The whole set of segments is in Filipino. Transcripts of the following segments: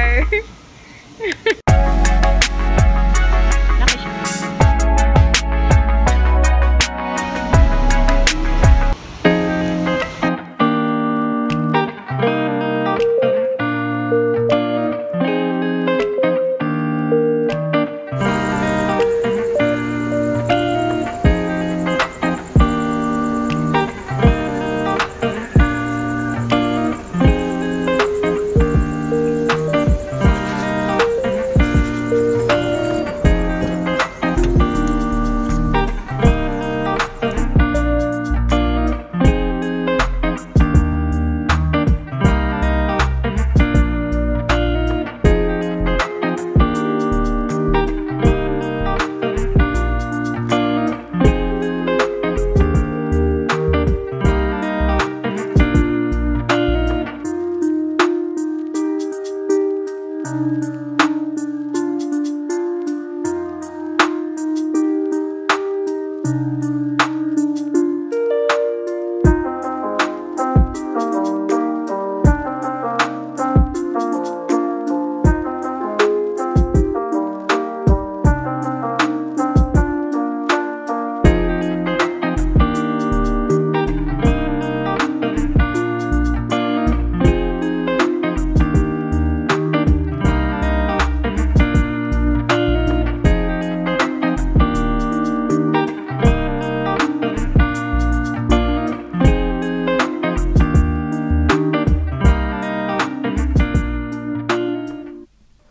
car. Laki siya.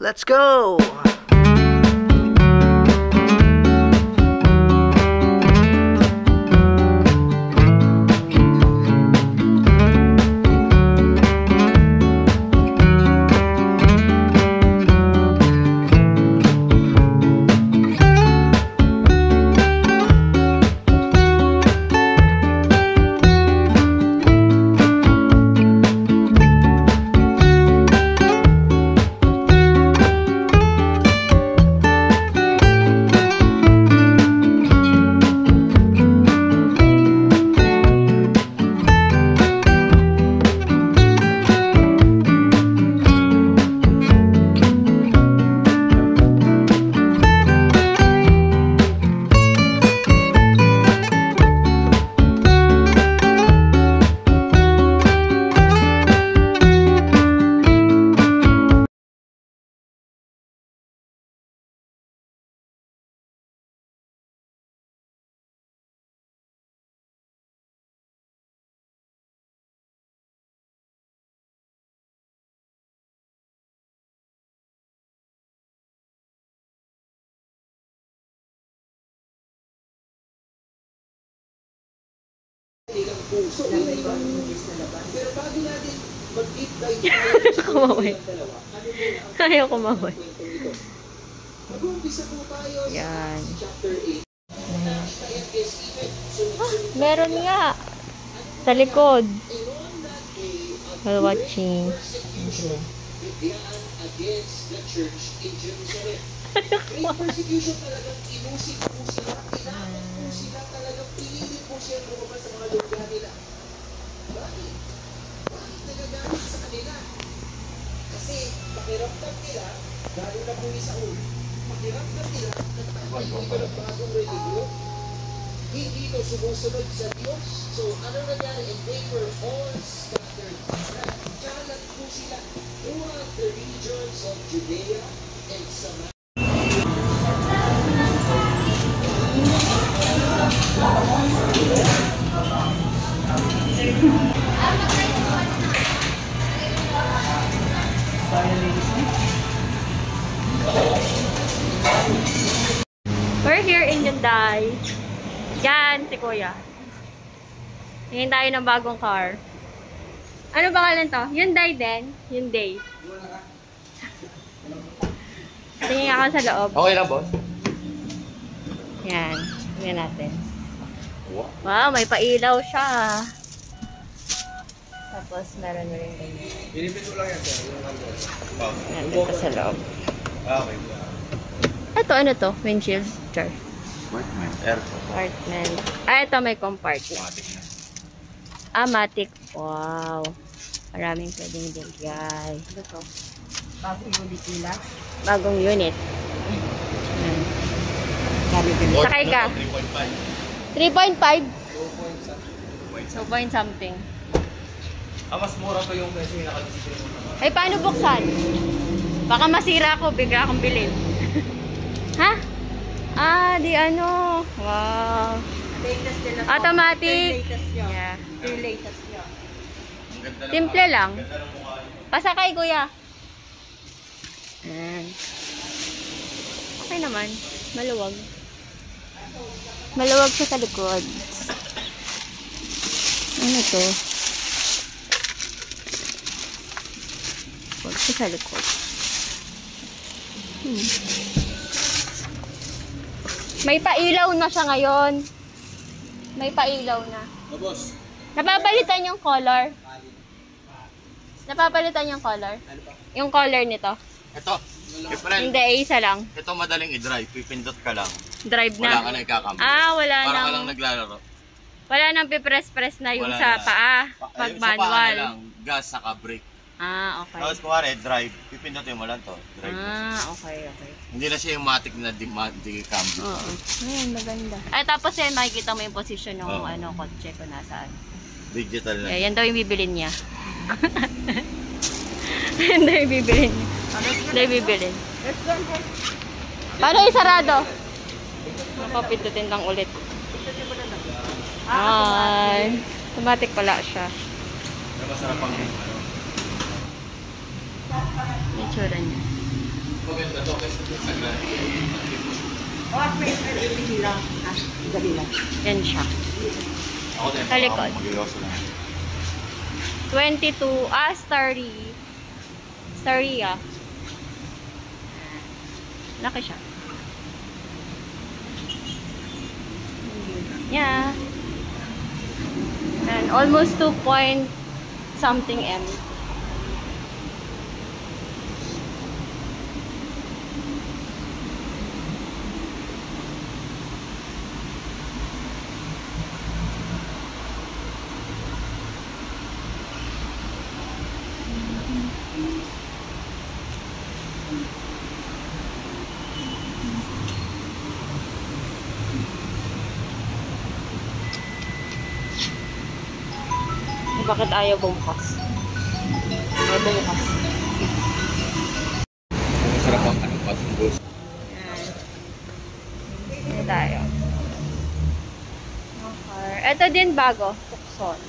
Let's go! Puso na iba pero bago natin mag-deep dive Kumaway. Ayaw kumaway. mag-umpisa po tayo Yan. sa chapter 8. Meron nga. Sa likod. While watching. Against the church in Jerusalem. Great persecution talagang inusig po sila, tinakot po sila, talagang pinilit po siya lumabas sa mga lugar nila. Bakit? Bakit nagagalit sa kanila? Kasi pakiramdam nila, lalo na po ni Saul, pakiramdam nila, nagtayo ng bagong religion. Hindi ito sumusunod sa Diyos. So ano nangyari? And they were all scattered. Nagkalat po sila throughout the regions of Judea and Samaria. We're here in Hyundai. Yan, si Kuya. Tingin tayo ng bagong car. Ano pangalan to? Hyundai din? Hyundai. Tingin ako sa loob. Okay lang, boss. Yan. Tingnan natin. Wow, may pailaw siya. Tapos, meron rin ganyan. Pinipito lang yan, sir. Yan, dito sa loob. Okay. Ito, ano to? Windshield. Char. Compartment. Aircon. Compartment. Ah, ito may compartment. Ah, matic. Wow. Maraming pwedeng bigay. Ano to? Bagong unit nila. Bagong unit. Yan. Sakay ka. 3.5? 2 point something. Mas mura to yung kasi nakadisplay mo. Ay, paano buksan? Baka masira ako, bigla akong bilhin. Ha? Di ano. Wow. Latest nila. Automatic. Latest yun. Yeah. Yung latest yun. Simple lang. Pasakay, kuya. Ayan. Okay naman. Maluwag. Maluwag siya sa likod. Ano to? Huwag siya sa likod. May pailaw na siya ngayon. May pailaw na. Boss. Napapalitan yung color. Napapalitan yung color. Yung color nito. Ito. Friend, Hindi, isa lang. ito madaling i-drive. Pipindot ka lang. Drive Wala ka na. na ikakampi. Wala Para ka nang... lang naglalaro. Wala nang pipress-press na yung Wala sa na. paa. Pag Ayun, sa paa na manual. lang. Gas, saka brake. Okay. Tapos kuwari, drive. Pipindutin mo lang to. Drive. Okay. Hindi na siya yung matic na di cambio. Oo. Ayun, maganda. Tapos yan, makikita mo yung position ng Oo. kotse ko nasaan. Digital na. Yan daw yung bibilin niya. Yan daw yung bibilin niya. Yan daw yung bibilin. Paano isarado? Napapindutin lang ulit. Ay, automatic pala siya. Masarap ang Yung tsura niya. maganda to kasi sa grand. May LED lang. Dali lang. Yan siya. Ako din. Sa likod. Mag-iloso lang. 22, Starry. Starry, Laki siya. Yeah. And almost 2 point something M. Bakit ayaw bumukas? Ayaw bumukas. Masarap ang pasubos. Ano tayo? Okay. Ito din bago. Tucson.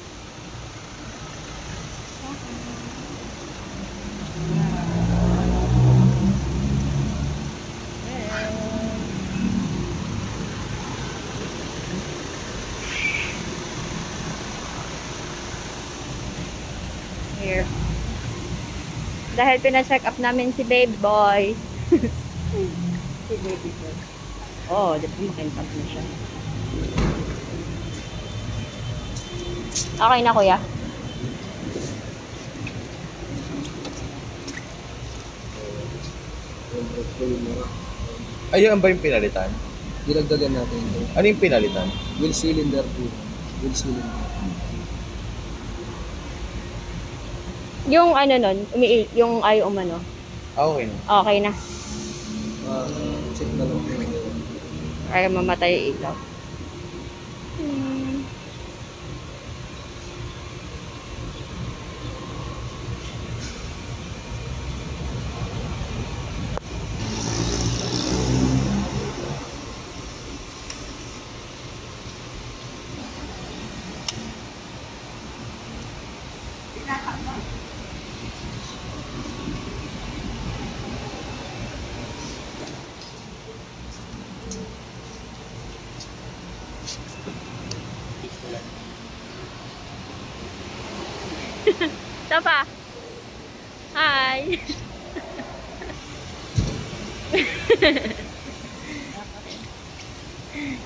Here. Dahil pina-check up namin si baby boy. Si baby boy. Oh, di ba makintab na siya. Okay na, kuya. Ayun ba yung pinalitan? Dinagdagan natin ito. Ano yung pinalitan? Wheel cylinder po. Wheel cylinder. Yung ano nun, yung ay umano. Okay na. Okay na. Check na lang. Kaya mamatay yung ilaw. Ito pa. Hi.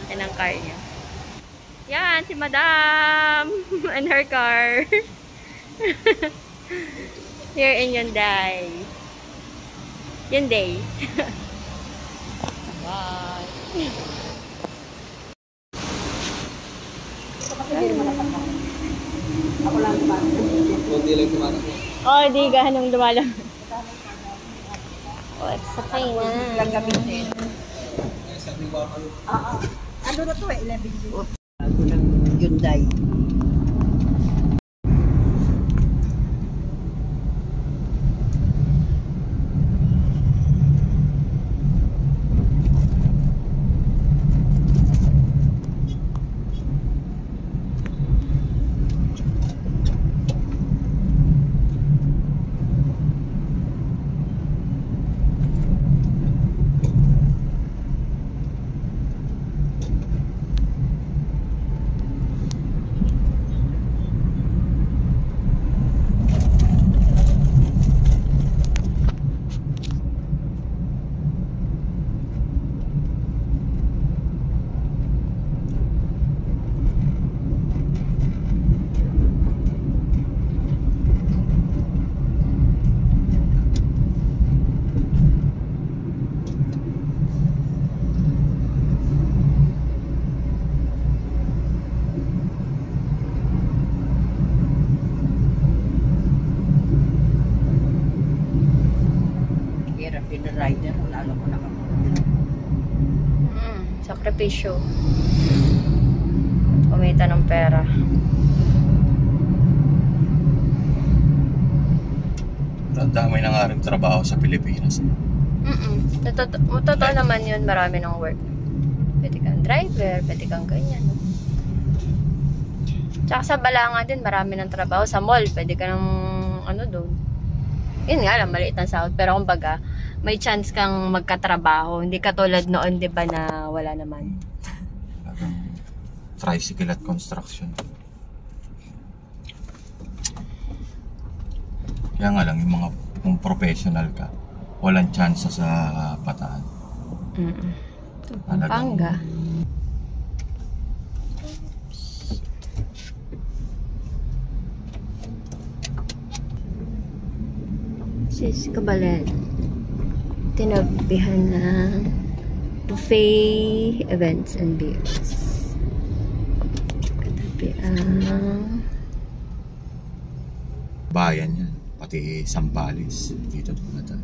Yan ang car niya. Yan, si Madam and her car. Here in Hyundai. Hyundai. Bye. Kunti lang tumatak. Oh, di ganong lumalang. Sakay na. Lang gamitin. Ano na to 11 years. Bago ng Hyundai. Rider, lalo ko nakakuha. Sakripisyo. Kumita ng pera. Ang dami na nga rin trabaho sa Pilipinas. Totoo naman yun, marami ng work. Pwede kang driver, pwede kang ganyan. No? Tsaka sa Balanga din, marami ng trabaho. Sa mall, pwede ka ng ano doon. Yun nga lang, maliit ang sahod. Pero kumbaga, may chance kang magkatrabaho. Hindi katulad noon, di ba, na wala naman. Tricycle at construction. Kaya nga lang, yung mga kung professional ka, walang chance sa Bataan. Pampanga. Sis Cabalan. Tinabihan ng buffet events and beers. Katabi ang Bayan yan. Pati Sambales. Dito tumata.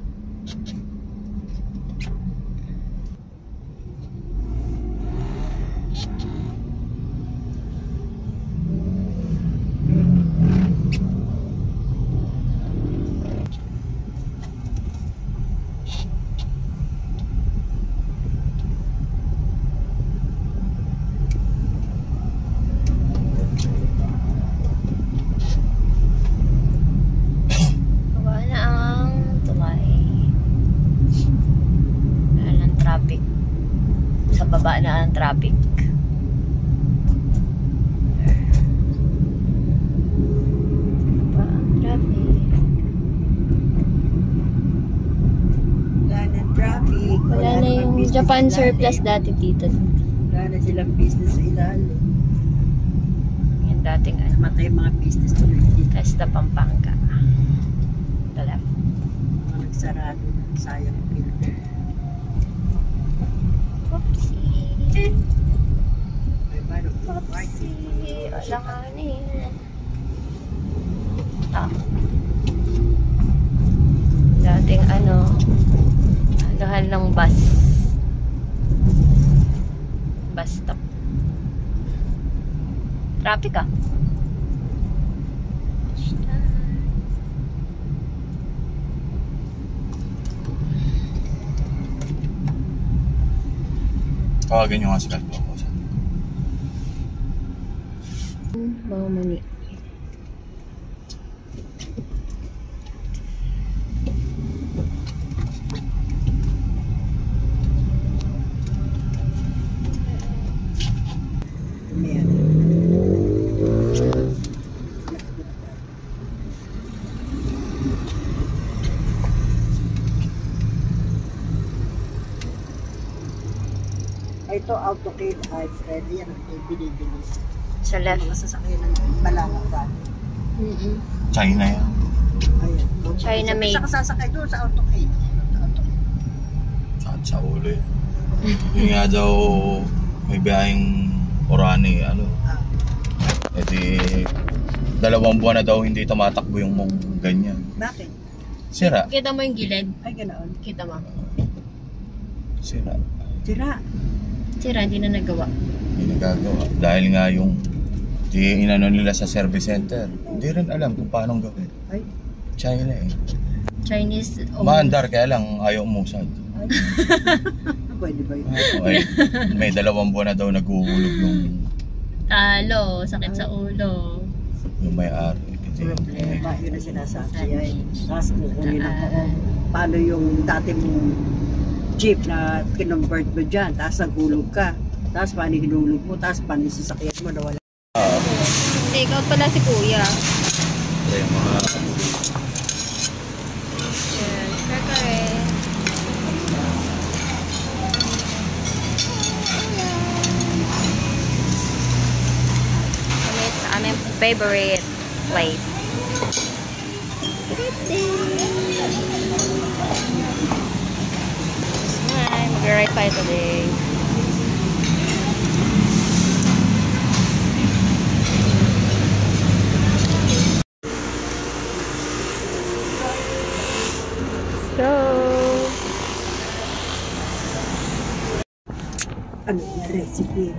baba na ang traffic. Pa ang traffic. Wala na traffic. Wala na yung Japan surplus dati dito. Wala na silang business sa ilalim. Yung dating ano. Matay mga business tuloy dito. Esta Pampanga. The left. Mga nagsarado na. Sayang ang pila. Oopsie. May barong Oopsie. Alanganin. Ah. Dating ano, anuhan ng bus. Bus stop. Traffic ah. Tawagin nyo nga si Kalbo ko. Mga mani. Ito, AutoCade, ay pwede yan ang binibili. Sa left. Mga sasakyan ng Balanga Valley. China yan. Ayan. China made. Saka sasakay doon sa AutoCade. Saan sa ulo yan. Yung nga daw may biyaheng Orani, ano. Eh di, 2 buwan na daw hindi tumatakbo yung mong ganyan. Bakit? Sira. Kita mo yung gilid? Ay, ganoon. Kita mo. Sira. Sira. Sira, hindi na nagawa. Hindi nagagawa. Dahil nga yung inano nila sa service center. Hindi rin alam kung paano gawin. Ay, China eh. Chinese. Maandar kaya lang ayaw umusad. ay. Pwede ba yun? Ay, may 2 buwan na daw naghuhulog Talo, sakit sa ulo. yung may-ari. Problema, yun ang sinasabi ay. Tapos kukunin ako paano yung dati mong jeep na kinonvert mo dyan, tapos naghulog ka. Tapos paano hinulog mo, tapos paano yung sasakyan mo na wala. Hindi, ikaw pala si kuya. Yung mga Yes, kare. Kami sa aming favorite place. Hi, mag-ride tayo today. Let's go! Ano yung recipe?